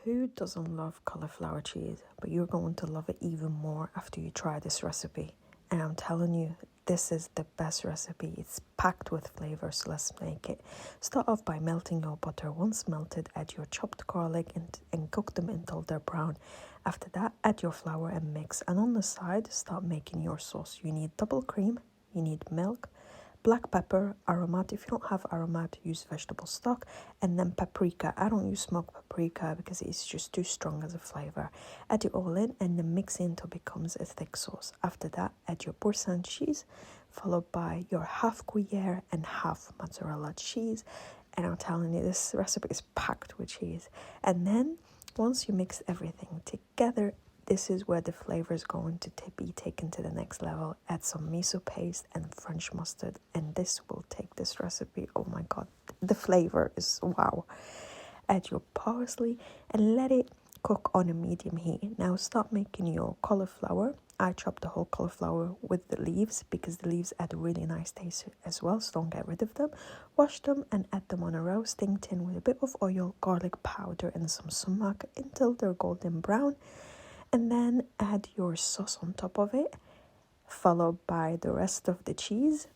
Who doesn't love cauliflower cheese? But you're going to love it even more after you try this recipe. And I'm telling you, this is the best recipe. It's packed with flavor, so let's make it. Start off by melting your butter. Once melted, add your chopped garlic and cook them until they're brown. After that, add your flour and mix. And on the side, start making your sauce. You need double cream, you need milk, black pepper, aromat. If you don't have aromat, use vegetable stock, and then paprika. I don't use smoked paprika because it's just too strong as a flavor. Add it all in and then mix it until it becomes a thick sauce. After that, add your Boursin cheese, followed by your half Gruyere and half mozzarella cheese. And I'm telling you, this recipe is packed with cheese. And then once you mix everything together, this is where the flavor is going to be taken to the next level. Add some miso paste and French mustard, and this will take this recipe. Oh my god, the flavor is wow. Add your parsley and let it cook on a medium heat. Now start making your cauliflower. I chopped the whole cauliflower with the leaves because the leaves add a really nice taste as well, so don't get rid of them. Wash them and add them on a roasting tin with a bit of oil, garlic powder and some sumac until they're golden brown. And then add your sauce on top of it, followed by the rest of the cheese.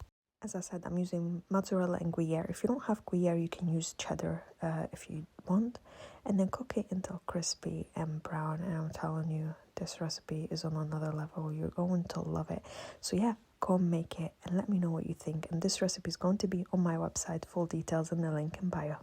As I said, I'm using mozzarella and Gruyere. If you don't have Gruyere, you can use cheddar if you want. And then cook it until crispy and brown. And I'm telling you, this recipe is on another level. You're going to love it. So yeah, go and make it and let me know what you think. And this recipe is going to be on my website. Full details in the link in bio.